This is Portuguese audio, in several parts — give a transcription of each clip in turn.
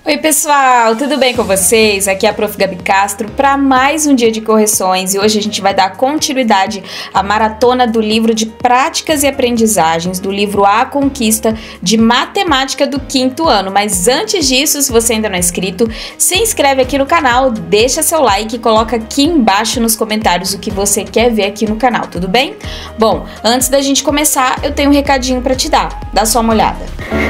Oi pessoal, tudo bem com vocês? Aqui é a Prof. Gabi Castro para mais um dia de correções e hoje a gente vai dar continuidade à maratona do livro de práticas e aprendizagens do livro A Conquista de Matemática do 5º ano. Mas antes disso, se você ainda não é inscrito, se inscreve aqui no canal, deixa seu like e coloca aqui embaixo nos comentários o que você quer ver aqui no canal, tudo bem? Bom, antes da gente começar, eu tenho um recadinho para te dar, dá só uma olhada.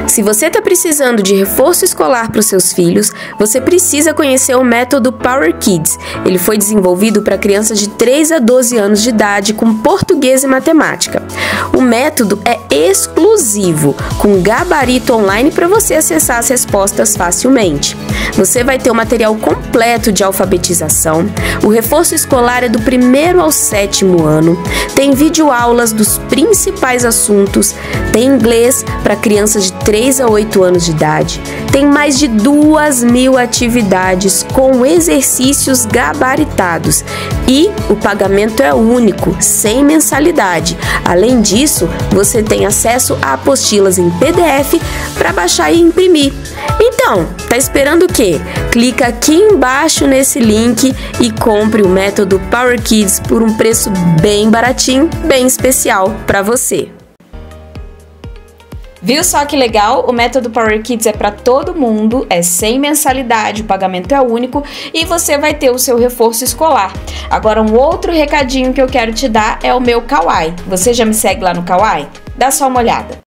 Se você está precisando de reforço escolar para os seus filhos, você precisa conhecer o método Power Kids. Ele foi desenvolvido para crianças de 3 a 12 anos de idade com português e matemática. O método é exclusivo, com gabarito online para você acessar as respostas facilmente. Você vai ter o material completo de alfabetização, o reforço escolar é do 1º ao 7º ano, tem videoaulas dos principais assuntos, tem inglês para crianças de 3 a 8 anos de idade, tem mais de 2.000 atividades com exercícios gabaritados e o pagamento é único, sem mensalidade. Além disso, você tem acesso a apostilas em PDF para baixar e imprimir. Então, tá esperando o quê? Clica aqui embaixo nesse link e compre o método Power Kids por um preço bem baratinho, bem especial para você. Viu só que legal? O método Power Kids é para todo mundo, é sem mensalidade, o pagamento é único e você vai ter o seu reforço escolar. Agora, um outro recadinho que eu quero te dar é o meu Kawaii. Você já me segue lá no Kawaii? Dá só uma olhada.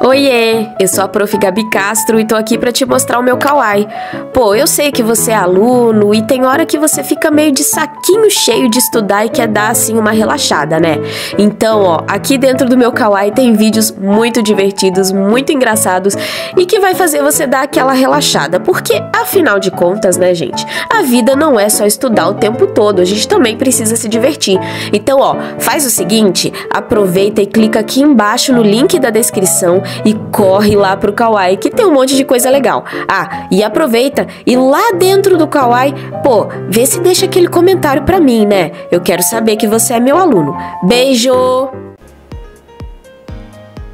Oiê, eu sou a Prof. Gabi Castro e tô aqui pra te mostrar o meu Kawaii. Pô, eu sei que você é aluno e tem hora que você fica meio de saquinho cheio de estudar e quer dar assim uma relaxada, né? Então, ó, aqui dentro do meu Kawaii tem vídeos muito divertidos, muito engraçados e que vai fazer você dar aquela relaxada, porque afinal de contas, né, gente, a vida não é só estudar o tempo todo, a gente também precisa se divertir. Então, ó, faz o seguinte, aproveita e clica aqui embaixo no link da descrição e corre lá pro Kawaii, que tem um monte de coisa legal. Ah, e aproveita e lá dentro do Kawaii, pô, vê se deixa aquele comentário pra mim, né? Eu quero saber que você é meu aluno. Beijo!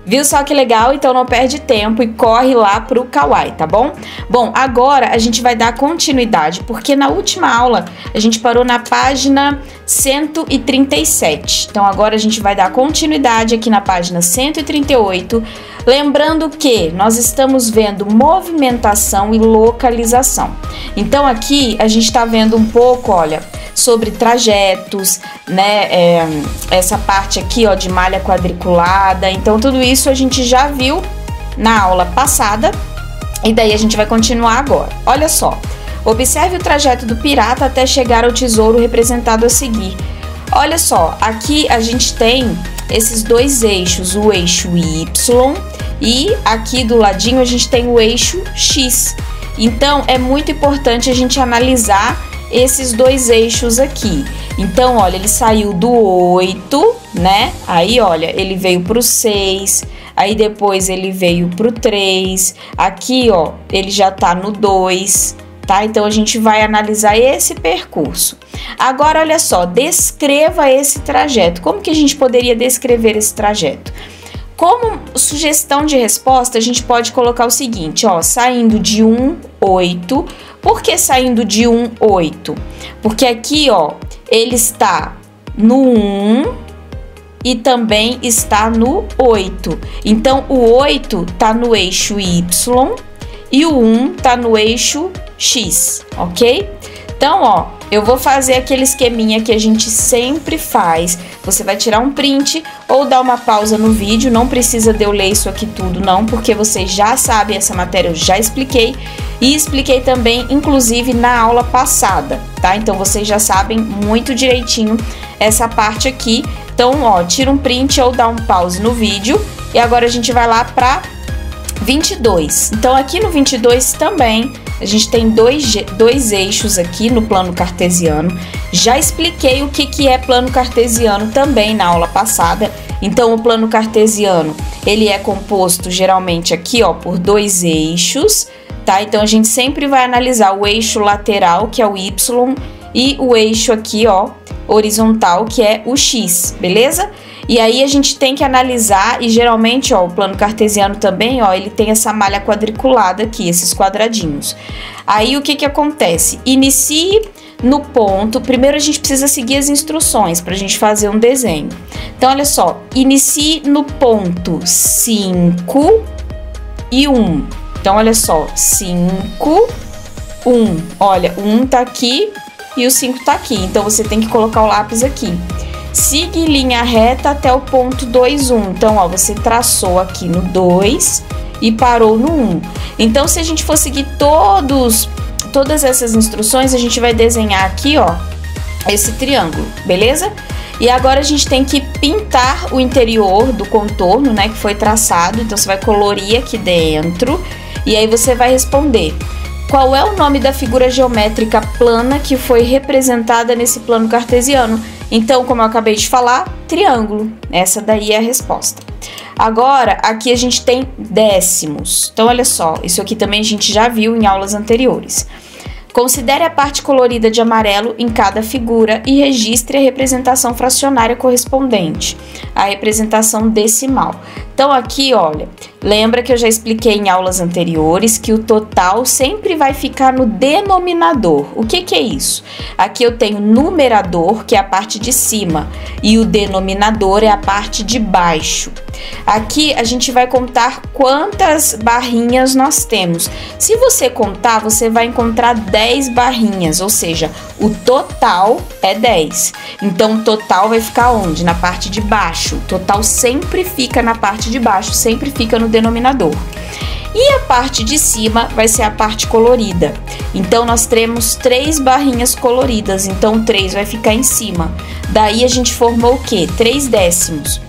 Viu só que legal? Então não perde tempo e corre lá pro Kawaii, tá bom? Bom, agora a gente vai dar continuidade, porque na última aula a gente parou na página 137. Então agora a gente vai dar continuidade aqui na página 138, lembrando que nós estamos vendo movimentação e localização. Então aqui a gente tá vendo um pouco, olha, sobre trajetos, né, essa parte aqui, ó, de malha quadriculada. Então tudo isso a gente já viu na aula passada e daí a gente vai continuar agora. Olha só, observe o trajeto do pirata até chegar ao tesouro representado a seguir. Olha só, aqui a gente tem esses dois eixos, o eixo Y e aqui do ladinho a gente tem o eixo X. Então é muito importante a gente analisar esses dois eixos aqui. Então, olha, ele saiu do 8, né? Aí, olha, ele veio pro 6, aí depois ele veio pro 3, aqui, ó, ele já tá no 2, tá? Então, a gente vai analisar esse percurso. Agora, olha só, descreva esse trajeto. Como que a gente poderia descrever esse trajeto? Como sugestão de resposta, a gente pode colocar o seguinte, ó, saindo de 1, 8. Por que saindo de 1, 8? Porque aqui, ó, ele está no 1 e também está no 8. Então, o 8 está no eixo Y e o 1 está no eixo X, ok? Então, ó, eu vou fazer aquele esqueminha que a gente sempre faz. Você vai tirar um print ou dar uma pausa no vídeo. Não precisa de eu ler isso aqui tudo, não, porque vocês já sabem, essa matéria eu já expliquei. E expliquei também, inclusive, na aula passada, tá? Então, vocês já sabem muito direitinho essa parte aqui. Então, ó, tira um print ou dá um pause no vídeo. E agora a gente vai lá para 22. Então, aqui no 22 também a gente tem dois eixos aqui no plano cartesiano. Já expliquei o que é plano cartesiano também na aula passada. Então, o plano cartesiano, ele é composto geralmente aqui, ó, por dois eixos, tá? Então, a gente sempre vai analisar o eixo lateral, que é o Y, e o eixo aqui, ó, horizontal, que é o X, beleza? E aí a gente tem que analisar, e geralmente, ó, o plano cartesiano também, ó, ele tem essa malha quadriculada aqui, esses quadradinhos. Aí o que que acontece? Inicie no ponto, primeiro a gente precisa seguir as instruções para a gente fazer um desenho. Então, olha só, inicie no ponto 5 e 1. Então, olha só, 5, 1. Olha, 1 tá aqui e o 5 tá aqui. Então, você tem que colocar o lápis aqui. Siga em linha reta até o ponto 2, 1. Então, ó, você traçou aqui no 2 e parou no 1. Então, se a gente for seguir todas essas instruções, a gente vai desenhar aqui, ó, esse triângulo, beleza? E agora a gente tem que pintar o interior do contorno, né, que foi traçado. Então, você vai colorir aqui dentro e aí você vai responder: qual é o nome da figura geométrica plana que foi representada nesse plano cartesiano? Então, como eu acabei de falar, triângulo. Essa daí é a resposta. Agora, aqui a gente tem décimos. Então, olha só, isso aqui também a gente já viu em aulas anteriores. Considere a parte colorida de amarelo em cada figura e registre a representação fracionária correspondente, a representação decimal. Então, aqui, olha, lembra que eu já expliquei em aulas anteriores que o total sempre vai ficar no denominador. O que que é isso? Aqui eu tenho numerador, que é a parte de cima, e o denominador é a parte de baixo. Aqui a gente vai contar quantas barrinhas nós temos. Se você contar, você vai encontrar 10 barrinhas, ou seja, o total é 10. Então, o total vai ficar onde? Na parte de baixo. O total sempre fica na parte de baixo, sempre fica no denominador. E a parte de cima vai ser a parte colorida. Então, nós teremos 3 barrinhas coloridas. Então, 3 vai ficar em cima. Daí, a gente formou o quê? 3 décimos.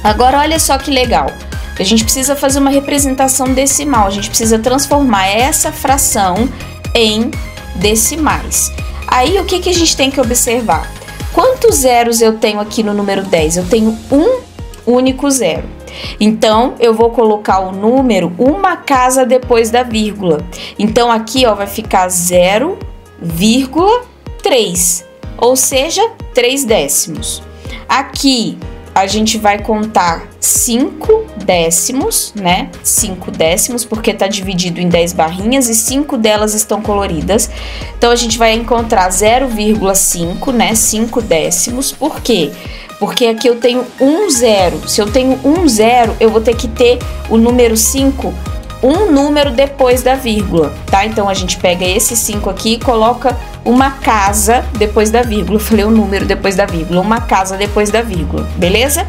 Agora, olha só que legal. A gente precisa fazer uma representação decimal. A gente precisa transformar essa fração em decimais. Aí, o que que a gente tem que observar? Quantos zeros eu tenho aqui no número 10? Eu tenho um único zero. Então, eu vou colocar o número uma casa depois da vírgula. Então, aqui, ó, vai ficar 0,3, ou seja, 3 décimos. Aqui, a gente vai contar 5 décimos, né? 5 décimos, porque tá dividido em 10 barrinhas e 5 delas estão coloridas. Então, a gente vai encontrar 0,5, né? 5 décimos. Por quê? Porque aqui eu tenho um zero. Se eu tenho um zero, eu vou ter que ter o número 5, um número depois da vírgula, tá? Então, a gente pega esse 5 aqui e coloca uma casa depois da vírgula. Eu falei o número depois da vírgula, uma casa depois da vírgula, beleza?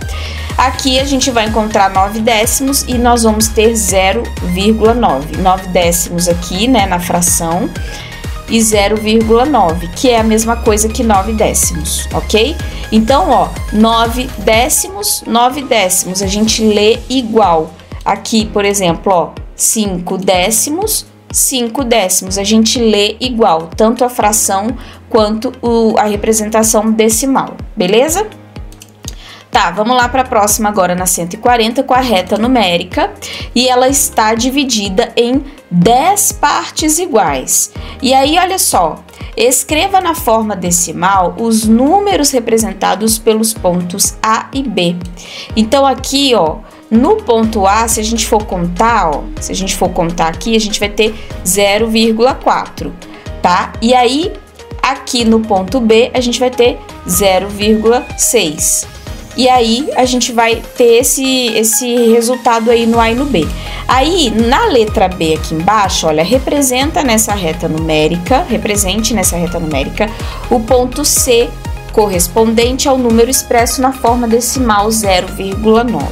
Aqui a gente vai encontrar 9 décimos e nós vamos ter 0,9. 9 décimos aqui, né, na fração, e 0,9, que é a mesma coisa que 9 décimos, ok? Então, ó, 9 décimos, 9 décimos, a gente lê igual. Aqui, por exemplo, ó, 5 décimos, 5 décimos, a gente lê igual, tanto a fração quanto a representação decimal, beleza? Tá, vamos lá para a próxima agora, na 140, com a reta numérica, e ela está dividida em 10 partes iguais. E aí, olha só, escreva na forma decimal os números representados pelos pontos A e B. Então, aqui, ó, no ponto A, se a gente for contar, ó, se a gente for contar aqui, a gente vai ter 0,4, tá? E aí, aqui no ponto B, a gente vai ter 0,6. E aí, a gente vai ter esse resultado aí no A e no B. Aí, na letra B aqui embaixo, olha, represente nessa reta numérica o ponto C correspondente ao número expresso na forma decimal 0,9.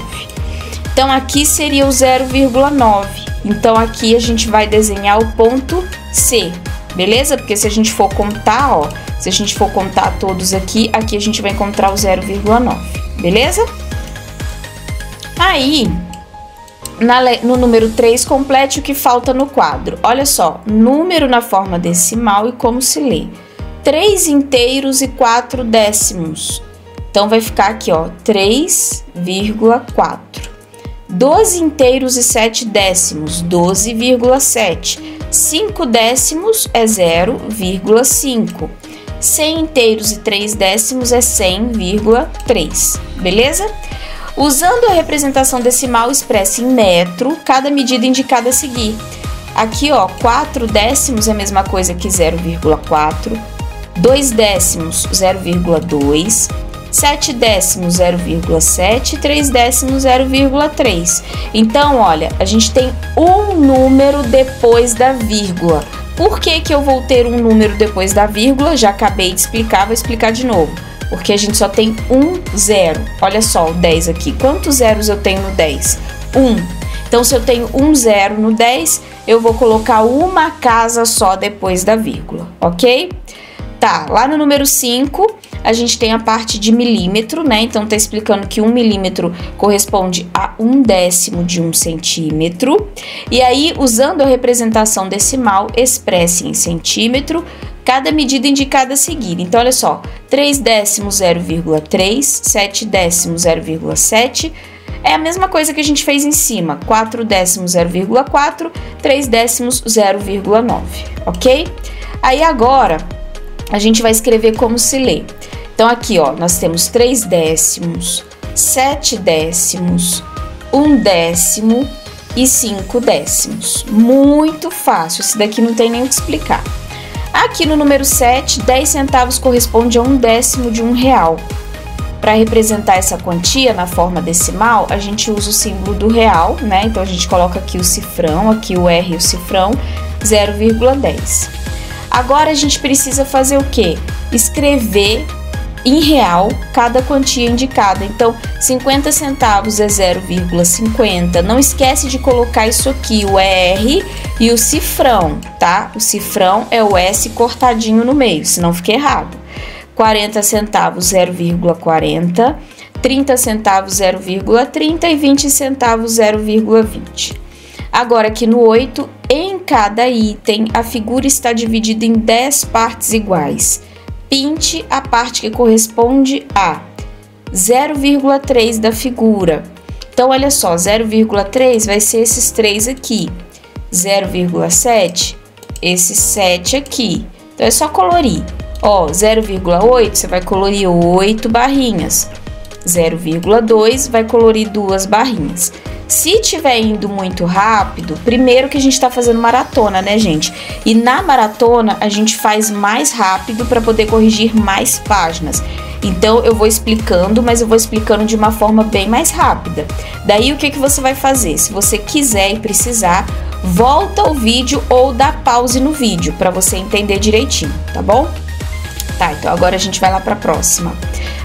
Então, aqui seria o 0,9. Então, aqui a gente vai desenhar o ponto C, beleza? Porque se a gente for contar, ó, se a gente for contar todos aqui, aqui a gente vai encontrar o 0,9, beleza? Aí, no número 3, complete o que falta no quadro. Olha só, número na forma decimal e como se lê. 3 inteiros e 4 décimos. Então, vai ficar aqui, ó, 3,4. 12 inteiros e 7 décimos, 12,7. 5 décimos é 0,5. 100 inteiros e 3 décimos é 100,3, beleza? Usando a representação decimal expressa em metro, cada medida indicada a seguir. Aqui, ó, 4 décimos é a mesma coisa que 0,4, 2 décimos, 0,2, 7 décimos, 0,7, 3 décimos, 0,3. Então, olha, a gente tem um número depois da vírgula. Por que que eu vou ter um número depois da vírgula? Já acabei de explicar, vou explicar de novo. Porque a gente só tem um zero. Olha só o 10 aqui. Quantos zeros eu tenho no 10? 1. Então, se eu tenho um zero no 10, eu vou colocar uma casa só depois da vírgula, ok? Tá, lá no número 5, a gente tem a parte de milímetro, né? Então, tá explicando que 1 milímetro corresponde a 1/10 de 1 centímetro. E aí, usando a representação decimal, expresse em centímetro cada medida indicada a seguir. Então, olha só, 3 décimos, 0,3, 7 décimos, 0,7. É a mesma coisa que a gente fez em cima, 4 décimos, 0,4, 3 décimos, 0,9, ok? Aí, agora, a gente vai escrever como se lê. Então, aqui, ó, nós temos 3 décimos, 7 décimos, 1 décimo e 5 décimos. Muito fácil, esse daqui não tem nem o que explicar. Aqui no número 7, 10 centavos corresponde a 1/10 de R$1. Para representar essa quantia na forma decimal, a gente usa o símbolo do real, né? Então, a gente coloca aqui o cifrão, aqui o R e o cifrão, 0,10. Agora, a gente precisa fazer o quê? Escrever em real cada quantia indicada. Então, 50 centavos é 0,50. Não esquece de colocar isso aqui, o R e o cifrão, tá? O cifrão é o S cortadinho no meio, senão fica errado. 40 centavos, 0,40. 30 centavos, 0,30 e 20 centavos, 0,20. Agora, aqui no 8, em cada item, a figura está dividida em 10 partes iguais. Pinte a parte que corresponde a 0,3 da figura. Então, olha só, 0,3 vai ser esses 3 aqui. 0,7, esse 7 aqui. Então, é só colorir. Ó, 0,8, você vai colorir 8 barrinhas. 0,2 vai colorir 2 barrinhas. Se estiver indo muito rápido, primeiro que a gente está fazendo maratona, né, gente? E na maratona a gente faz mais rápido para poder corrigir mais páginas. Então eu vou explicando, mas eu vou explicando de uma forma bem mais rápida. Daí o que você vai fazer? Se você quiser e precisar, volta ao vídeo ou dá pause no vídeo para você entender direitinho, tá bom? Tá, então agora a gente vai lá para a próxima.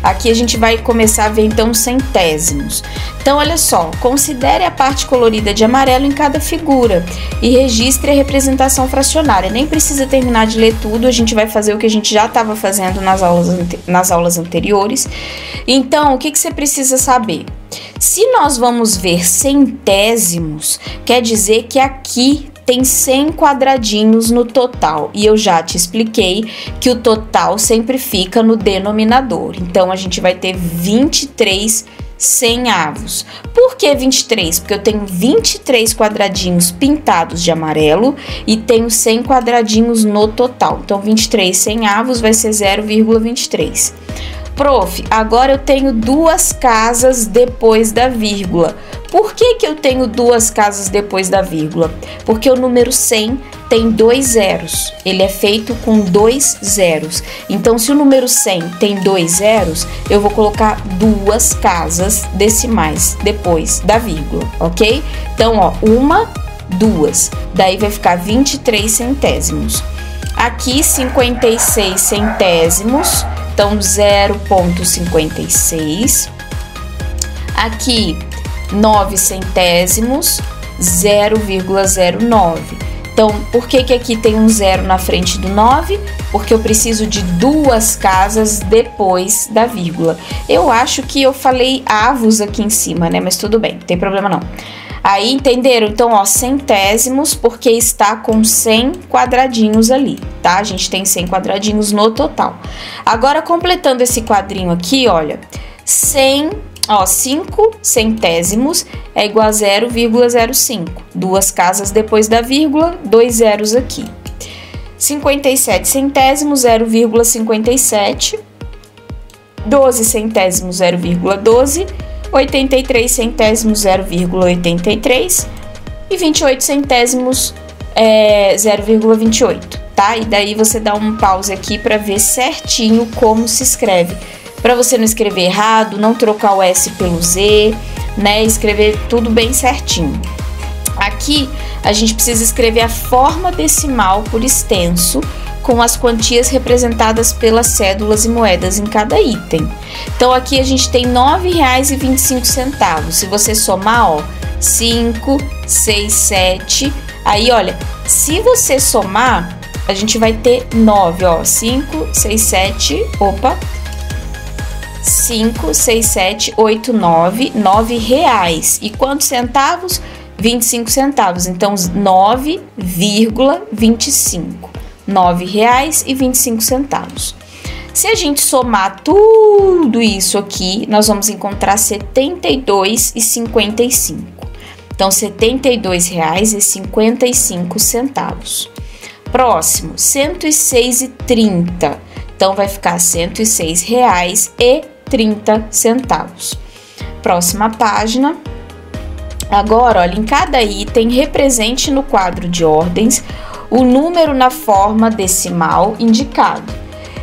Aqui a gente vai começar a ver então centésimos. Então, olha só, considere a parte colorida de amarelo em cada figura e registre a representação fracionária. Nem precisa terminar de ler tudo, a gente vai fazer o que a gente já estava fazendo nas aulas anteriores. Então, o que você precisa saber? Se nós vamos ver centésimos, quer dizer que aqui tem 100 quadradinhos no total, e eu já te expliquei que o total sempre fica no denominador. Então, a gente vai ter 23 centavos. Por que 23? Porque eu tenho 23 quadradinhos pintados de amarelo e tenho 100 quadradinhos no total. Então, 23 centavos vai ser 0,23. Prof, agora eu tenho 2 casas depois da vírgula. Por que eu tenho 2 casas depois da vírgula? Porque o número 100 tem 2 zeros. Ele é feito com 2 zeros. Então, se o número 100 tem 2 zeros, eu vou colocar 2 casas decimais depois da vírgula, ok? Então, ó, 1, 2. Daí vai ficar 23 centésimos. Aqui, 56 centésimos. Então, 0,56. Aqui, 9 centésimos, 0,09. Então, por que aqui tem um zero na frente do 9? Porque eu preciso de 2 casas depois da vírgula. Eu acho que eu falei avos aqui em cima, né? Mas tudo bem, não tem problema não. Aí, entenderam? Então, ó, centésimos, porque está com 100 quadradinhos ali, tá? A gente tem 100 quadradinhos no total. Agora, completando esse quadrinho aqui, olha, 5 centésimos é igual a 0,05. 2 casas depois da vírgula, 2 zeros aqui. 57 centésimos, 0,57. 12 centésimos, 0,12. 83 centésimos 0,83 e 28 centésimos 0,28, tá? E daí você dá um pause aqui para ver certinho como se escreve, para você não escrever errado, não trocar o S pelo Z, né? Escrever tudo bem certinho. Aqui a gente precisa escrever a forma decimal por extenso, com as quantias representadas pelas cédulas e moedas em cada item. Então aqui a gente tem R$ 9,25. Se você somar, ó, 5, 6, 7, aí olha, se você somar, a gente vai ter 9, ó, 5, 6, 7, opa, 5, 6, 7, 8, 9, R$9. E quantos centavos? 25 centavos. Então, 9,25. R$9,25. Se a gente somar tudo isso aqui, nós vamos encontrar R$ 72,55. Então, R$ 72,55. Próximo, R$ 106,30. Então, vai ficar R$ 106,30. Próxima página. Agora, olha, em cada item, represente no quadro de ordens o número na forma decimal indicado.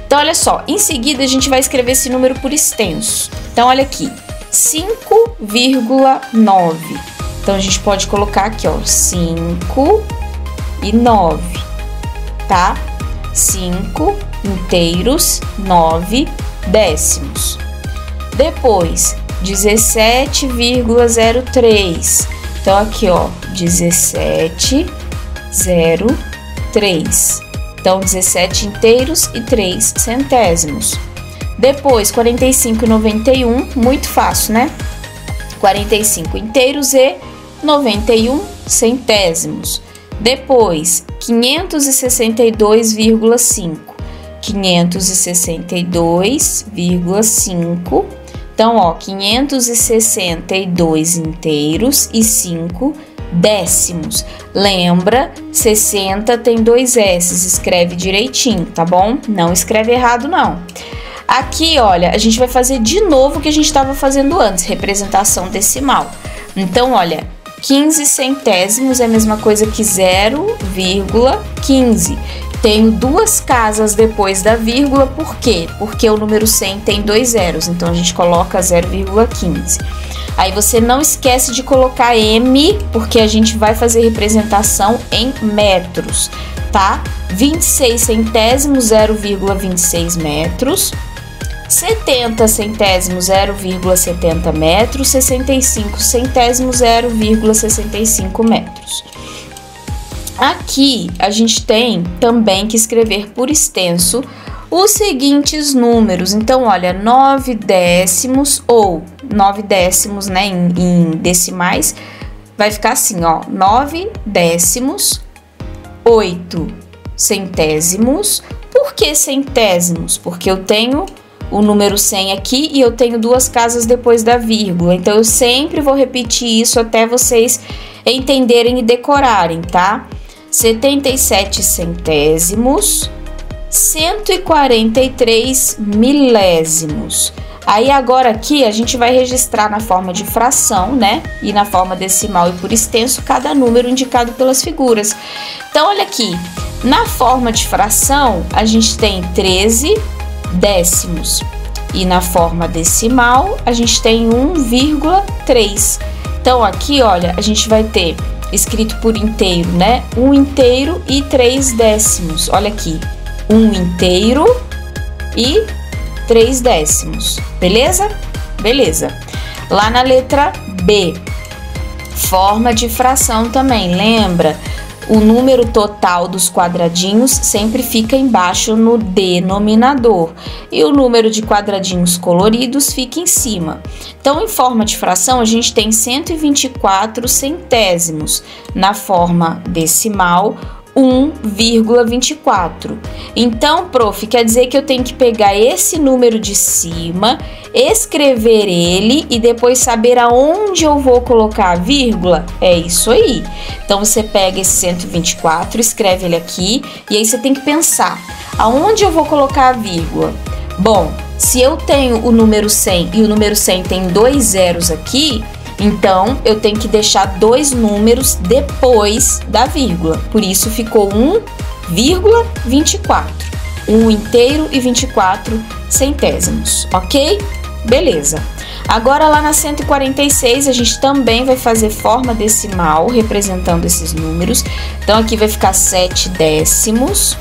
Então, olha só, em seguida a gente vai escrever esse número por extenso. Então, olha aqui, 5,9. Então, a gente pode colocar aqui, ó, 5 e 9, tá? 5 inteiros, 9 décimos. Depois, 17,03. Então, aqui, ó, 17,03. Então, 17 inteiros e 3 centésimos. Depois, 45,91. Muito fácil, né? 45 inteiros e 91 centésimos. Depois, 562,5. 562,5. Então, ó, 562 inteiros e 5 décimos. Lembra, 60 tem 2 S, escreve direitinho, tá bom? Não escreve errado, não. Aqui, olha, a gente vai fazer de novo o que a gente estava fazendo antes, representação decimal. Então, olha, 15 centésimos é a mesma coisa que 0,15. Tenho 2 casas depois da vírgula, por quê? Porque o número 100 tem 2 zeros, então a gente coloca 0,15. Aí você não esquece de colocar M, porque a gente vai fazer representação em metros, tá? 26 centésimos, 0,26 metros. 70 centésimos, 0,70 metros. 65 centésimos, 0,65 metros. Aqui a gente tem também que escrever por extenso os seguintes números. Então, olha, 9 décimos ou 9 décimos, né, em decimais, vai ficar assim, ó, 9 décimos, 8 centésimos. Por que centésimos? Porque eu tenho o número 100 aqui e eu tenho 2 casas depois da vírgula. Então, eu sempre vou repetir isso até vocês entenderem e decorarem, tá? 77 centésimos, 143 milésimos. Aí agora aqui a gente vai registrar na forma de fração, né? E na forma decimal e por extenso cada número indicado pelas figuras. Então olha aqui, na forma de fração a gente tem 13 décimos e na forma decimal a gente tem 1,3. Então aqui, olha, a gente vai ter escrito por inteiro, né? 1 inteiro e 3 décimos. Olha aqui, 1 inteiro e 3 décimos. Beleza? Beleza. Lá na letra B, forma de fração também. Lembra? O número total dos quadradinhos sempre fica embaixo no denominador e o número de quadradinhos coloridos fica em cima. Então, em forma de fração, a gente tem 124 centésimos. Na forma decimal, 1,24. Então, prof, quer dizer que eu tenho que pegar esse número de cima, escrever ele e depois saber aonde eu vou colocar a vírgula? É isso aí. Então, você pega esse 124, escreve ele aqui e aí você tem que pensar, aonde eu vou colocar a vírgula? Bom, se eu tenho o número 100 e o número 100 tem 2 zeros aqui, então eu tenho que deixar 2 números depois da vírgula. Por isso ficou 1,24. 1 inteiro e 24 centésimos, ok? Beleza. Agora lá na 146 a gente também vai fazer forma decimal representando esses números. Então aqui vai ficar 7 décimos,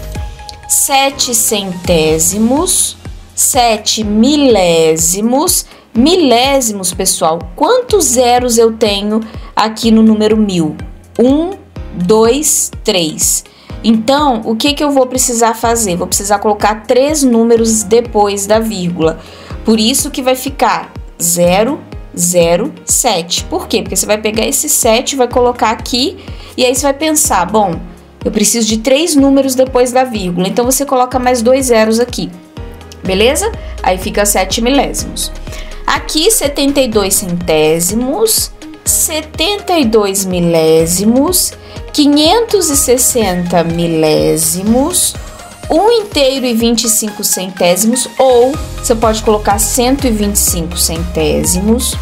7 centésimos, 7 milésimos. Milésimos, pessoal, quantos zeros eu tenho aqui no número 1000? 1, 2, 3. Então, o que eu vou precisar fazer? Vou precisar colocar 3 números depois da vírgula. Por isso que vai ficar 0, 0, 7. Por quê? Porque você vai pegar esse 7, vai colocar aqui e aí você vai pensar, bom, eu preciso de 3 números depois da vírgula. Então, você coloca mais 2 zeros aqui. Beleza? Aí fica 7 milésimos. Aqui, 72 centésimos, 72 milésimos, 560 milésimos, 1 inteiro e 25 centésimos, ou você pode colocar 125 centésimos,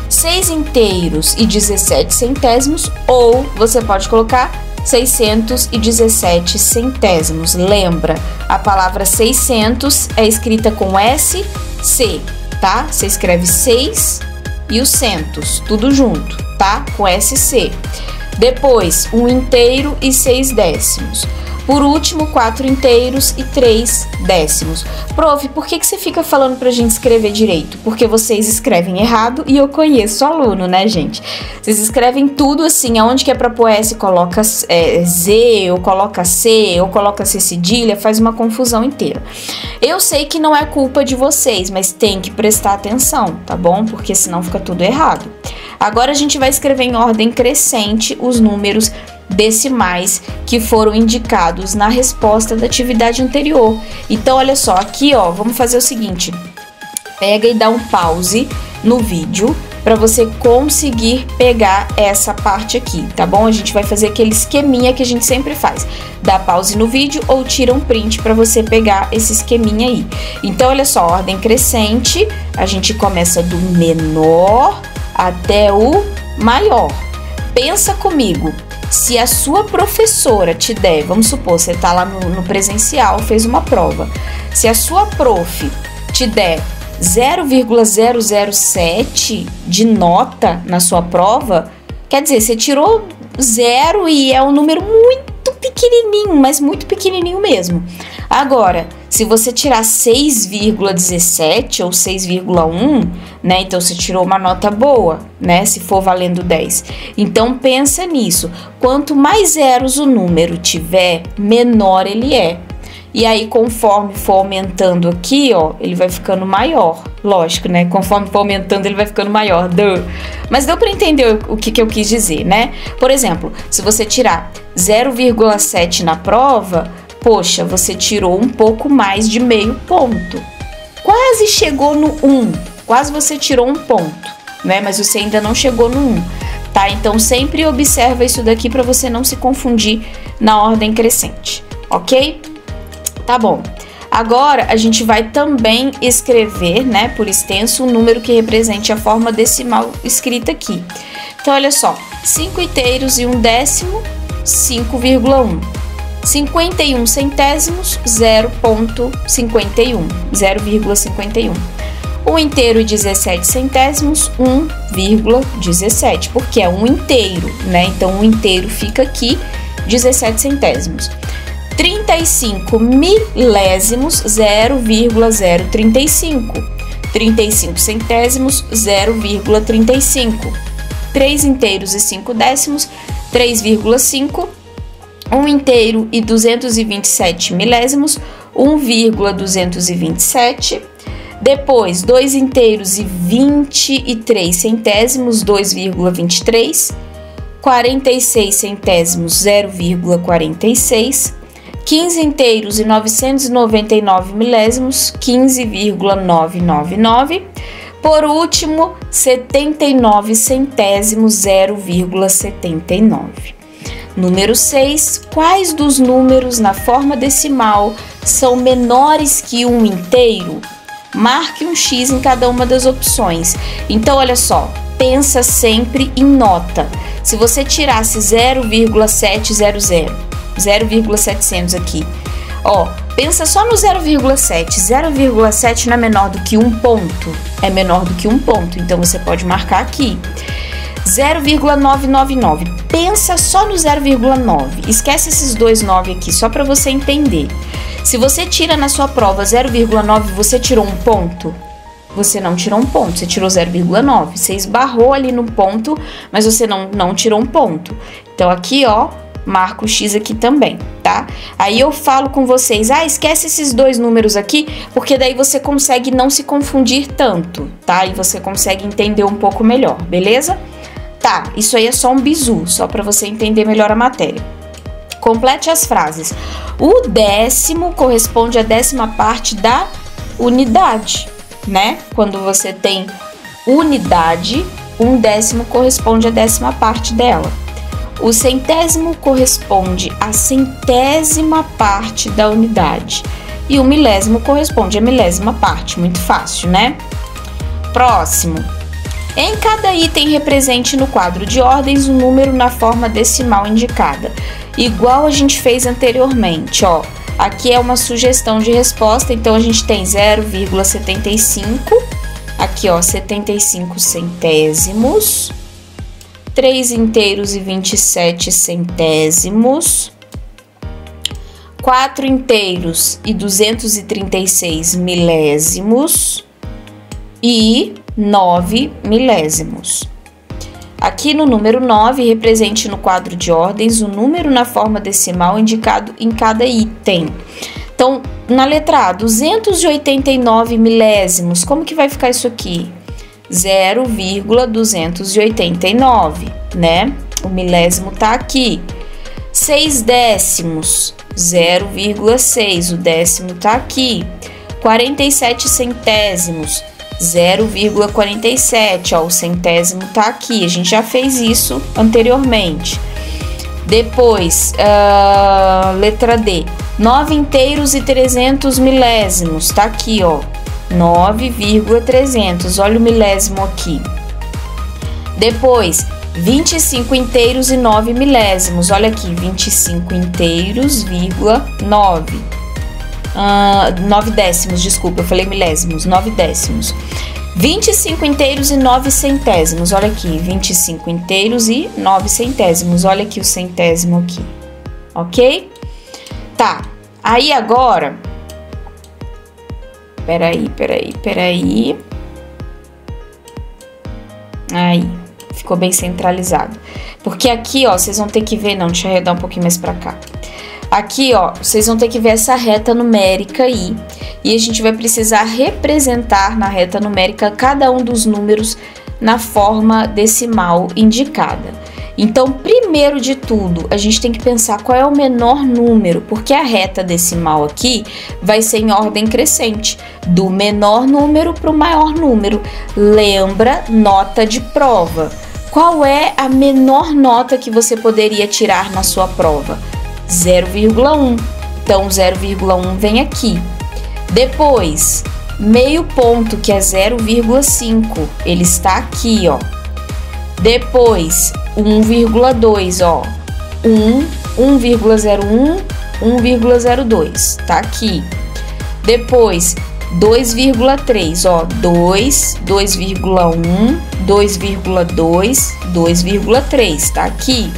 6 inteiros e 17 centésimos, ou você pode colocar 617 centésimos. Lembra, a palavra 600 é escrita com SC, tá? Você escreve 6 e o centos, tudo junto, tá? Com SC. Depois, 1 inteiro e 6 décimos. Por último, 4 inteiros e 3 décimos. Prof, por que você fica falando pra gente escrever direito? Porque vocês escrevem errado e eu conheço o aluno, né, gente? Vocês escrevem tudo assim, aonde que é pra pôr S, coloca Z, ou coloca C, ou coloca C cedilha, faz uma confusão inteira. Eu sei que não é culpa de vocês, mas tem que prestar atenção, tá bom? Porque senão fica tudo errado. Agora a gente vai escrever em ordem crescente os números decimais que foram indicados na resposta da atividade anterior. Então, olha só, aqui, ó, vamos fazer o seguinte. Pega e dá um pause no vídeo para você conseguir pegar essa parte aqui, tá bom? A gente vai fazer aquele esqueminha que a gente sempre faz. Dá pause no vídeo ou tira um print para você pegar esse esqueminha aí. Então, olha só, ordem crescente, a gente começa do menor até o maior. Pensa comigo. Se a sua professora te der, vamos supor, você tá lá no presencial, fez uma prova. Se a sua prof te der 0,007 de nota na sua prova, quer dizer, você tirou 0 e é um número muito pequenininho, mas muito pequenininho mesmo. Agora, se você tirar 6,17 ou 6,1, né? Então, você tirou uma nota boa, né? Se for valendo 10. Então, pensa nisso. Quanto mais zeros o número tiver, menor ele é. E aí, conforme for aumentando aqui, ó, ele vai ficando maior. Lógico, né? Conforme for aumentando, ele vai ficando maior. Mas deu para entender o que eu quis dizer, né? Por exemplo, se você tirar 0,7 na prova, poxa, você tirou um pouco mais de meio ponto. Quase chegou no 1. Quase você tirou um ponto, né? Mas você ainda não chegou no 1, tá? Então, sempre observa isso daqui para você não se confundir na ordem crescente, ok? Tá bom. Agora, a gente vai também escrever, né, por extenso, um número que represente a forma decimal escrita aqui. Então, olha só, 5 inteiros e 1 décimo, 5,1. 51 centésimos, 0,51, 0,51. 1 inteiro e 17 centésimos, 1,17, porque é 1 inteiro, né? Então, 1 inteiro fica aqui, 17 centésimos. 35 milésimos, 0,035. 35 centésimos, 0,35. 3 inteiros e 5 décimos, 3,5. 1 inteiro e 227 milésimos, 1,227. Depois, 2 inteiros e 23 centésimos, 2,23. 46 centésimos, 0,46. 15 inteiros e 999 milésimos, 15,999. Por último, 79 centésimos, 0,79. Número 6. Quais dos números na forma decimal são menores que 1 inteiro? marque um X em cada uma das opções. Então, olha só, pensa sempre em nota. Se você tirasse 0,700, 0,700 aqui, ó, pensa só no 0,7. 0,7 não é menor do que 1 ponto? É menor do que 1 ponto, então você pode marcar aqui. 0,999. Pensa só no 0,9. Esquece esses dois 9 aqui, só para você entender. Se você tira na sua prova 0,9, você tirou 1 ponto? Você não tirou 1 ponto, você tirou 0,9. Você esbarrou ali no ponto, mas você não tirou 1 ponto. Então, aqui, ó, marca o X aqui também, tá? Aí eu falo com vocês, esquece esses dois números aqui, porque daí você consegue não se confundir tanto, tá? E você consegue entender um pouco melhor, beleza? Tá, isso aí é só um bizu, só para você entender melhor a matéria. Complete as frases. O décimo corresponde à 10ª parte da unidade, né? Quando você tem unidade, 1/10 corresponde à 10ª parte dela. O centésimo corresponde à 100ª parte da unidade. E o milésimo corresponde à 1000ª parte. Muito fácil, né? Próximo. Em cada item represente no quadro de ordens o número na forma decimal indicada. Igual a gente fez anteriormente, ó. Aqui é uma sugestão de resposta, então a gente tem 0,75, aqui ó, 75 centésimos, 3 inteiros e 27 centésimos, 4 inteiros e 236 milésimos e 9 milésimos. Aqui no número 9, represente no quadro de ordens o número na forma decimal indicado em cada item. Então, na letra A, 289 milésimos, como que vai ficar isso aqui? 0,289, né? O milésimo tá aqui. 6 décimos, 0,6, o décimo tá aqui. 47 centésimos, 0,47, ó, o centésimo tá aqui, a gente já fez isso anteriormente. Depois, letra D, 9 inteiros e 300 milésimos, tá aqui, ó, 9,300, olha o milésimo aqui. Depois, 25 inteiros e 9 milésimos, olha aqui, 25 inteiros, 9. 9 décimos, desculpa, eu falei milésimos, 9 décimos. 25 inteiros e 9 centésimos, olha aqui, 25 inteiros e 9 centésimos, olha aqui o centésimo aqui, ok? Tá, aí agora, peraí, aí, ficou bem centralizado, porque aqui, ó, vocês vão ter que ver, não, deixa eu arredar um pouquinho mais pra cá. Aqui, ó, vocês vão ter que ver essa reta numérica aí, e a gente vai precisar representar na reta numérica cada um dos números na forma decimal indicada. Então, primeiro de tudo, a gente tem que pensar qual é o menor número, porque a reta decimal aqui vai ser em ordem crescente, do menor número para o maior número. Lembra, nota de prova. Qual é a menor nota que você poderia tirar na sua prova? 0,1. Então, 0,1 vem aqui. Depois, meio ponto, que é 0,5. Ele está aqui, ó. Depois, 1,2, ó. 1,01, 1,02. Tá aqui. Depois, 2,3, ó. 2, 2,1, 2,2, 2,3. Tá aqui.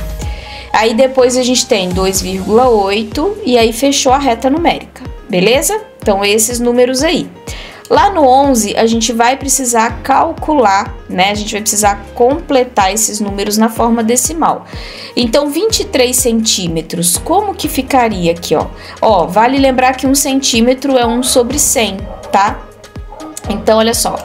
Aí depois a gente tem 2,8 e aí fechou a reta numérica, beleza? Então esses números aí. Lá no 11 a gente vai precisar calcular, né? A gente vai precisar completar esses números na forma decimal. Então 23 centímetros, como que ficaria aqui, ó? Ó, vale lembrar que 1 centímetro é 1 sobre 100, tá? Então olha só,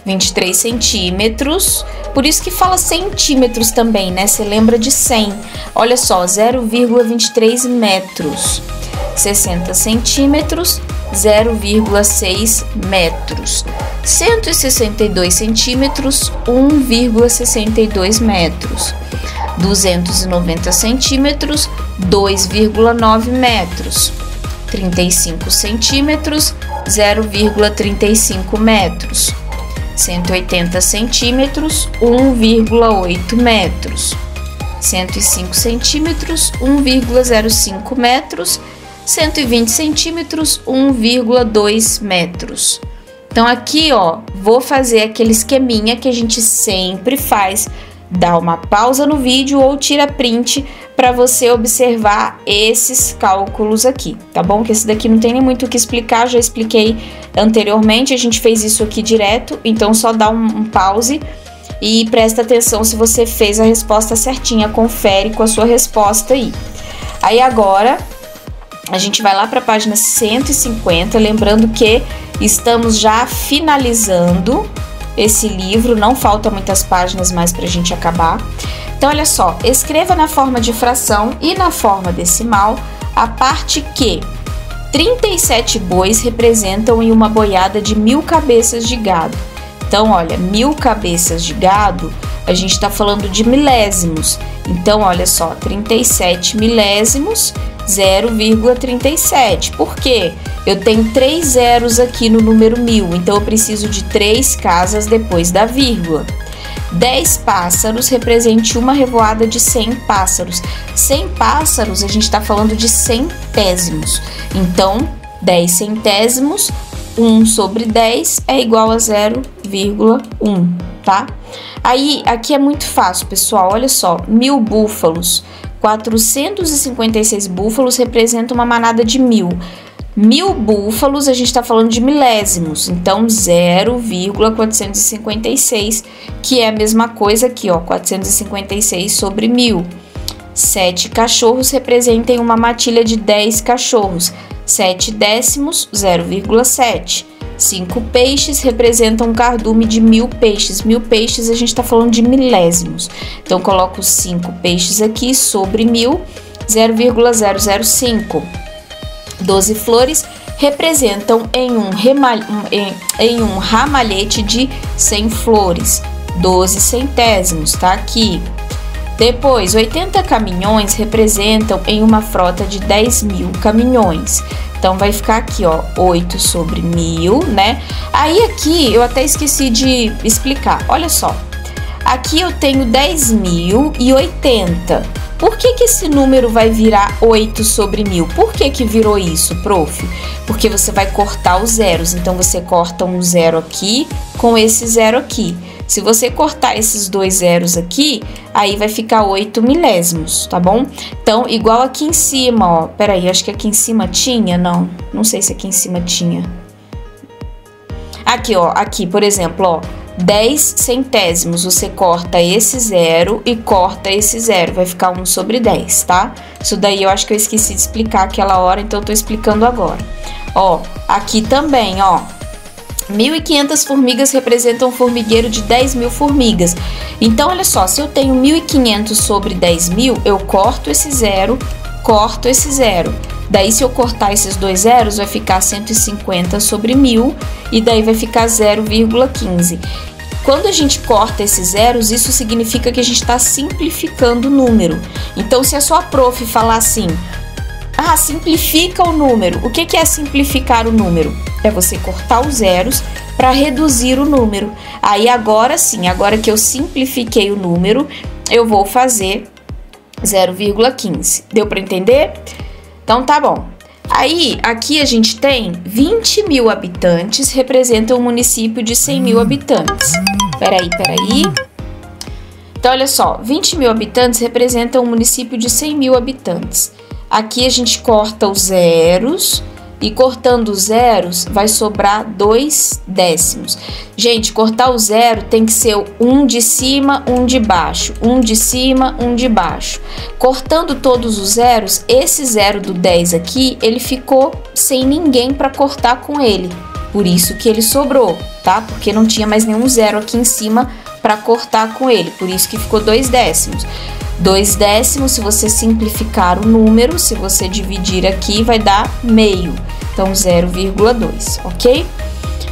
23 centímetros, por isso que fala centímetros também, né? Você lembra de 100. Olha só, 0,23 metros. 60 centímetros, 0,6 metros. 162 centímetros, 1,62 metros. 290 centímetros, 2,9 metros. 35 centímetros, 0,35 metros. 180 centímetros, 1,8 metros. 105 centímetros, 1,05 metros. 120 centímetros, 1,2 metros. Então aqui, ó, vou fazer aquele esqueminha que a gente sempre faz. Dá uma pausa no vídeo ou tira print para você observar esses cálculos aqui, tá bom? Que esse daqui não tem nem muito o que explicar, já expliquei anteriormente, a gente fez isso aqui direto, então só dá um pause e presta atenção se você fez a resposta certinha, confere com a sua resposta aí. Aí agora a gente vai lá para a página 150, lembrando que estamos já finalizando esse livro, não faltam muitas páginas mais para a gente acabar. Então, olha só, escreva na forma de fração e na forma decimal a parte que 37 bois representam em uma boiada de 1000 cabeças de gado. Então, olha, 1000 cabeças de gado, a gente está falando de milésimos. Então, olha só, 37 milésimos, 0,37. Por quê? Eu tenho 3 zeros aqui no número 1000, então eu preciso de 3 casas depois da vírgula. 10 pássaros represente uma revoada de 100 pássaros. 100 pássaros, a gente está falando de centésimos. Então, 10 centésimos, 1 sobre 10 é igual a 0,1, tá? Aí, aqui é muito fácil, pessoal, olha só, 1000 búfalos, 456 búfalos representam uma manada de 1000. 1000 búfalos, a gente está falando de milésimos, então 0,456, que é a mesma coisa aqui, ó, 456 sobre 1000. 7 cachorros representam uma matilha de 10 cachorros, 7 décimos, 0,7. 5 peixes representam um cardume de 1000 peixes. 1000 peixes a gente está falando de milésimos. Então, coloco 5 peixes aqui sobre 1000, 0,005. 12 flores representam em um ramalhete de 100 flores. 12 centésimos, tá aqui. Depois, 80 caminhões representam em uma frota de 10.000 caminhões. Então, vai ficar aqui, ó, 8 sobre 1000, né? Aí, aqui, eu até esqueci de explicar. Olha só. Aqui eu tenho 10.080. Por que esse número vai virar 8 sobre 1000? Por que virou isso, prof? Porque você vai cortar os zeros. Então, você corta um zero aqui com esse zero aqui. Se você cortar esses dois zeros aqui, aí vai ficar 8 milésimos, tá bom? Então, igual aqui em cima, ó. Peraí, acho que aqui em cima tinha, não sei se aqui em cima tinha. Aqui, ó, aqui, por exemplo, ó, 10 centésimos, você corta esse zero e corta esse zero, vai ficar 1 sobre 10, tá? Isso daí eu acho que eu esqueci de explicar aquela hora, então eu tô explicando agora. Ó, aqui também, ó, 1.500 formigas representam um formigueiro de 10.000 formigas. Então, olha só, se eu tenho 1.500 sobre 10.000, eu corto esse zero, corto esse zero. Daí, se eu cortar esses dois zeros, vai ficar 150 sobre 1000 e daí vai ficar 0,15. Quando a gente corta esses zeros, isso significa que a gente está simplificando o número. Então, se a sua prof falar assim, ah, simplifica o número. O que é simplificar o número? É você cortar os zeros para reduzir o número. Aí, agora sim, agora que eu simplifiquei o número, eu vou fazer 0,15. Deu para entender? Então, tá bom. Aí, aqui a gente tem 20.000 habitantes, representam um município de 100.000 habitantes. Peraí. Então, olha só, 20.000 habitantes representam um município de 100.000 habitantes. Aqui a gente corta os zeros e cortando os zeros vai sobrar 2 décimos. Gente, cortar o zero tem que ser um de cima, um de baixo, um de cima, um de baixo. Cortando todos os zeros, esse zero do 10 aqui, ele ficou sem ninguém para cortar com ele. Por isso que ele sobrou, tá? Porque não tinha mais nenhum zero aqui em cima para cortar com ele. Por isso que ficou 2 décimos. 2 décimos, se você simplificar o número, se você dividir aqui, vai dar meio. Então, 0,2, ok?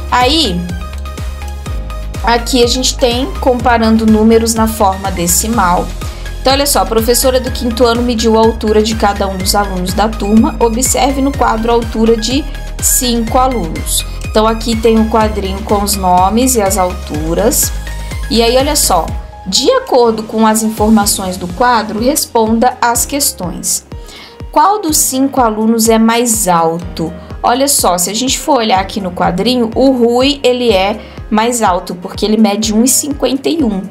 Aí, aqui a gente tem, comparando números na forma decimal. Então, olha só, a professora do 5º ano mediu a altura de cada um dos alunos da turma. Observe no quadro a altura de 5 alunos. Então, aqui tem um quadrinho com os nomes e as alturas. E aí, olha só, de acordo com as informações do quadro, responda as questões. Qual dos 5 alunos é mais alto? Olha só, se a gente for olhar aqui no quadrinho, o Rui, ele é mais alto, porque ele mede 1,51.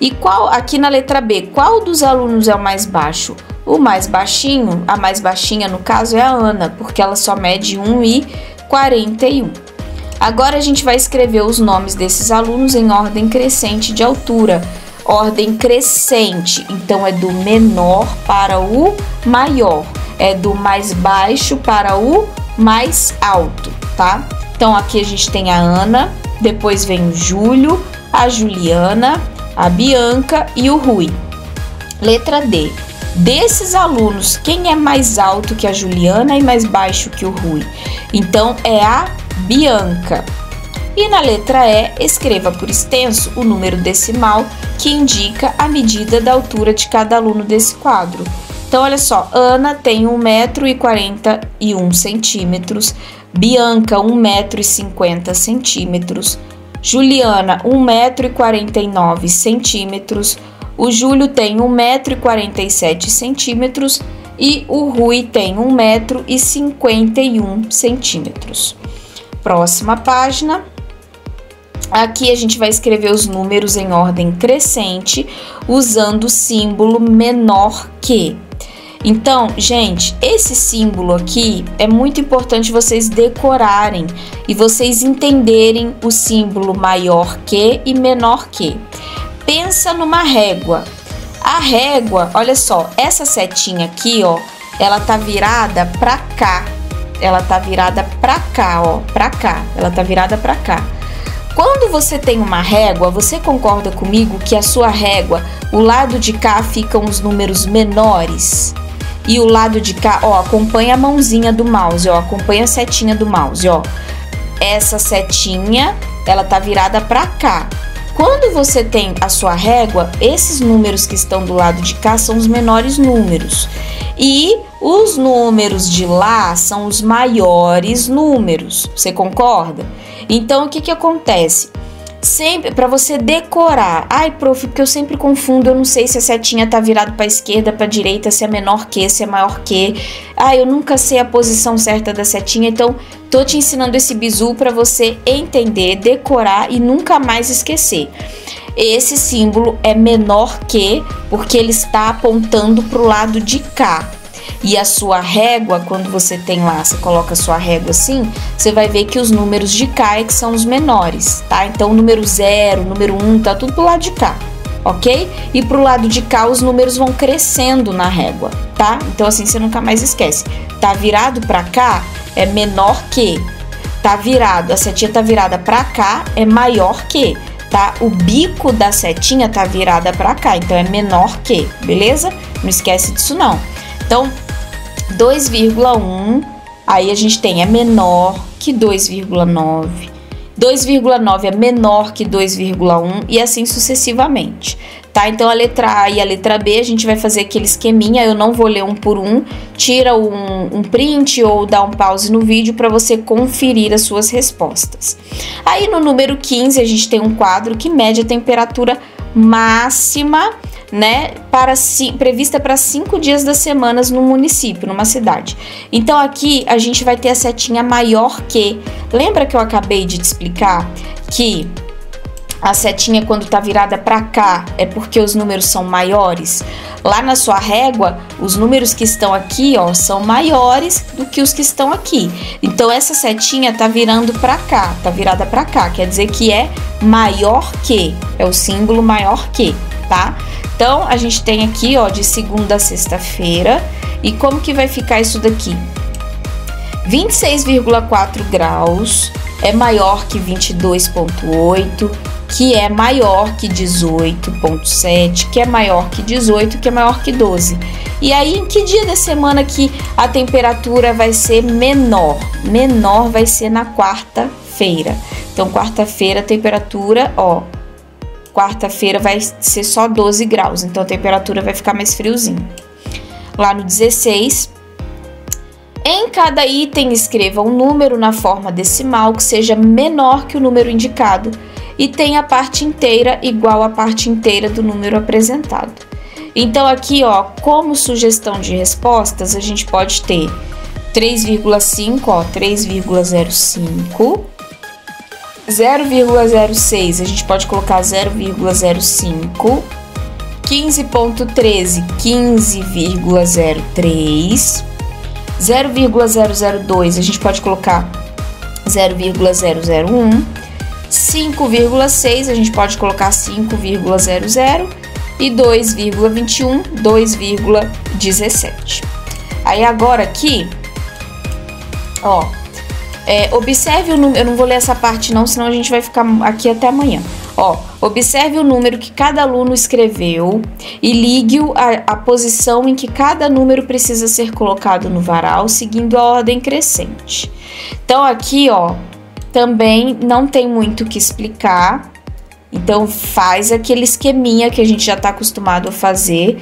E qual, aqui na letra B, qual dos alunos é o mais baixo? O mais baixinho, a mais baixinha no caso é a Ana, porque ela só mede 1,41. Agora a gente vai escrever os nomes desses alunos em ordem crescente de altura. Ordem crescente, então é do menor para o maior, é do mais baixo para o mais alto, tá? Então aqui a gente tem a Ana, depois vem o Júlio, a Juliana, a Bianca e o Rui. Letra D. Desses alunos, quem é mais alto que a Juliana e mais baixo que o Rui? Então é a Bianca. E na letra E, escreva por extenso o número decimal que indica a medida da altura de cada aluno desse quadro. Então, olha só, Ana tem 1,41 m, Bianca 1,50 m, Juliana 1,49 m, o Júlio tem 1,47 m e o Rui tem 1,51 m. Próxima página. Aqui a gente vai escrever os números em ordem crescente, usando o símbolo menor que. Então, gente, esse símbolo aqui é muito importante vocês decorarem e vocês entenderem o símbolo maior que e menor que. Pensa numa régua. A régua, olha só, essa setinha aqui, ó, ela tá virada pra cá. Ela tá virada pra cá, ó, pra cá. Ela tá virada pra cá. Quando você tem uma régua, você concorda comigo que a sua régua, o lado de cá ficam os números menores? E o lado de cá, ó, acompanha a mãozinha do mouse, ó, acompanha a setinha do mouse, ó. Essa setinha, ela tá virada pra cá. Quando você tem a sua régua, esses números que estão do lado de cá são os menores números. E os números de lá são os maiores números. Você concorda? Então, o que acontece? Sempre, para você decorar, ai, prof, porque eu sempre confundo, eu não sei se a setinha tá virada para esquerda, para direita, se é menor que, se é maior que. Ah, eu nunca sei a posição certa da setinha, então tô te ensinando esse bizu para você entender, decorar e nunca mais esquecer. Esse símbolo é menor que, porque ele está apontando para o lado de cá. E a sua régua, quando você tem lá, você coloca a sua régua assim, você vai ver que os números de cá é que são os menores, tá? Então, o número 0, o número 1, tá tudo pro lado de cá, ok? E pro lado de cá, os números vão crescendo na régua, tá? Então, assim, você nunca mais esquece. Tá virado pra cá, é menor que. Tá virado, a setinha tá virada pra cá, é maior que, tá? O bico da setinha tá virada pra cá, então é menor que, beleza? Não esquece disso, não. Então, 2,1, aí a gente tem é menor que 2,9, 2,9 é menor que 2,1 e assim sucessivamente, tá? Então, a letra A e a letra B, a gente vai fazer aquele esqueminha, eu não vou ler um por um, tira um print ou dá um pause no vídeo para você conferir as suas respostas. Aí, no número 15, a gente tem um quadro que mede a temperatura máxima, né, prevista para 5 dias das semanas no município, numa cidade. Então, aqui a gente vai ter a setinha maior que. Lembra que eu acabei de te explicar que a setinha, quando tá virada para cá, é porque os números são maiores? Lá na sua régua, os números que estão aqui, ó, são maiores do que os que estão aqui. Então, essa setinha tá virando para cá, tá virada para cá, quer dizer que é maior que, é o símbolo maior que, tá? Então, a gente tem aqui, ó, de segunda a sexta-feira. E como que vai ficar isso daqui? 26,4 graus é maior que 22,8, que é maior que 18,7, que é maior que 18, que é maior que 12. E aí, em que dia da semana que a temperatura vai ser menor? Menor vai ser na quarta-feira. Então, quarta-feira a temperatura, ó, quarta-feira vai ser só 12 graus, então a temperatura vai ficar mais friozinho. Lá no 16, Em cada item, escreva um número na forma decimal que seja menor que o número indicado e tenha a parte inteira igual à parte inteira do número apresentado. Então, aqui, ó, como sugestão de respostas, a gente pode ter 3,5, ó, 3,05, 0,06, a gente pode colocar 0,05, 15,13, 15,03, 0,002, a gente pode colocar 0,001, 5,6, a gente pode colocar 5,00 e 2,21, 2,17. Aí agora aqui, ó, observe o número, eu não vou ler essa parte não, senão a gente vai ficar aqui até amanhã. Ó, observe o número que cada aluno escreveu e ligue-o à posição em que cada número precisa ser colocado no varal, seguindo a ordem crescente. Então, aqui, ó, também não tem muito o que explicar. Então, faz aquele esqueminha que a gente já está acostumado a fazer.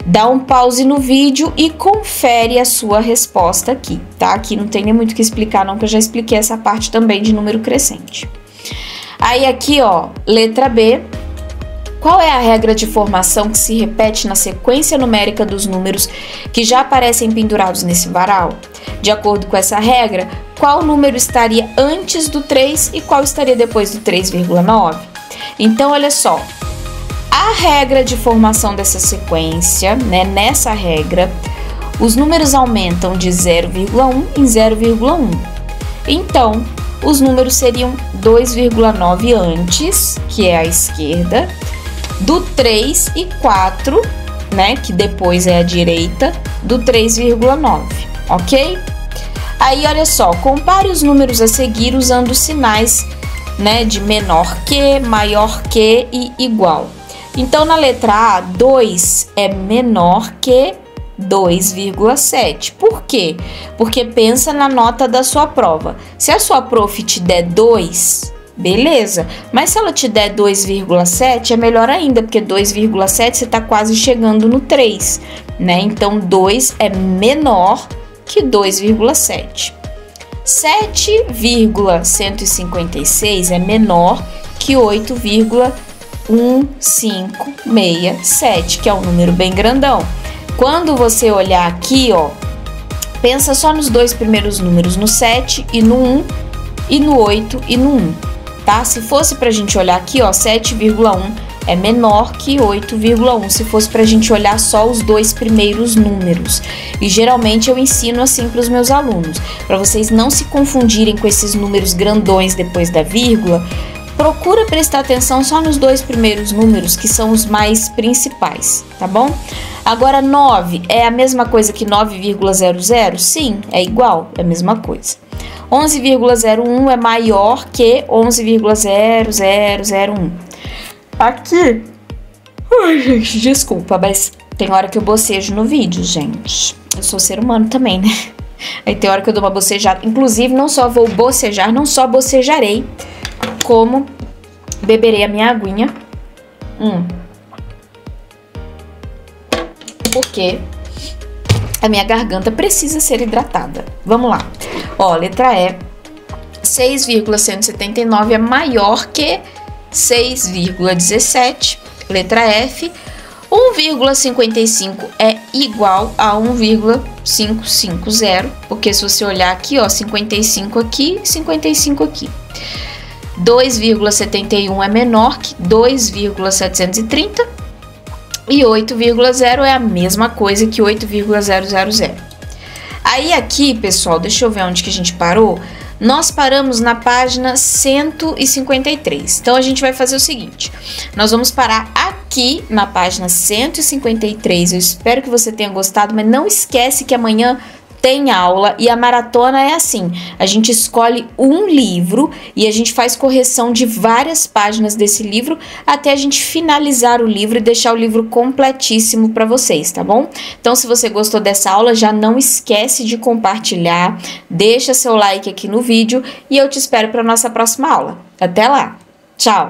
Dá um pause no vídeo e confere a sua resposta aqui, tá? Aqui não tem nem muito o que explicar não, que eu já expliquei essa parte também de número crescente. Aí aqui, ó, letra B. Qual é a regra de formação que se repete na sequência numérica dos números que já aparecem pendurados nesse varal? De acordo com essa regra, qual número estaria antes do 3 e qual estaria depois do 3,9? Então, olha só. A regra de formação dessa sequência, né? Nessa regra, os números aumentam de 0,1 em 0,1. Então, os números seriam 2,9 antes, que é a esquerda, do 3 e 4, né, que depois é a direita, do 3,9, ok? Aí, olha só, compare os números a seguir usando os sinais, né, de menor que, maior que e igual. Então, na letra A, 2 é menor que 2,7. Por quê? Porque pensa na nota da sua prova. Se a sua prof te der 2, beleza. Mas se ela te der 2,7, é melhor ainda, porque 2,7 você está quase chegando no 3, né? Então, 2 é menor que 2,7. 7,156 é menor que 8,1567, que é um número bem grandão. Quando você olhar aqui, ó, pensa só nos dois primeiros números, no 7 e no 1, e no 8 e no 1, tá? Se fosse pra gente olhar aqui, ó, 7,1 é menor que 8,1, se fosse pra gente olhar só os dois primeiros números. E geralmente eu ensino assim pros meus alunos, para vocês não se confundirem com esses números grandões depois da vírgula. Procura prestar atenção só nos dois primeiros números, que são os mais principais, tá bom? Agora, 9 é a mesma coisa que 9,00? Sim, é igual, é a mesma coisa. 11,01 é maior que 11,0001. Aqui... Ai, gente, desculpa, mas tem hora que eu bocejo no vídeo, gente. Eu sou ser humano também, né? Aí tem hora que eu dou uma bocejada. Inclusive, não só vou bocejar, não só bocejarei, como beberei a minha aguinha. Porque a minha garganta precisa ser hidratada. Vamos lá. Ó, letra E. 6,179 é maior que 6,17. Letra F. 1,55 é igual a 1,550. Porque se você olhar aqui, ó, 55 aqui, 55 aqui. 2,71 é menor que 2,730 e 8,0 é a mesma coisa que 8,000. Aí aqui, pessoal, deixa eu ver onde que a gente parou. Nós paramos na página 153. Então, a gente vai fazer o seguinte. Nós vamos parar aqui na página 153. Eu espero que você tenha gostado, mas não esquece que amanhã tem aula e a maratona é assim, a gente escolhe um livro e a gente faz correção de várias páginas desse livro até a gente finalizar o livro e deixar o livro completíssimo para vocês, tá bom? Então, se você gostou dessa aula, já não esquece de compartilhar, deixa seu like aqui no vídeo e eu te espero para nossa próxima aula. Até lá, tchau!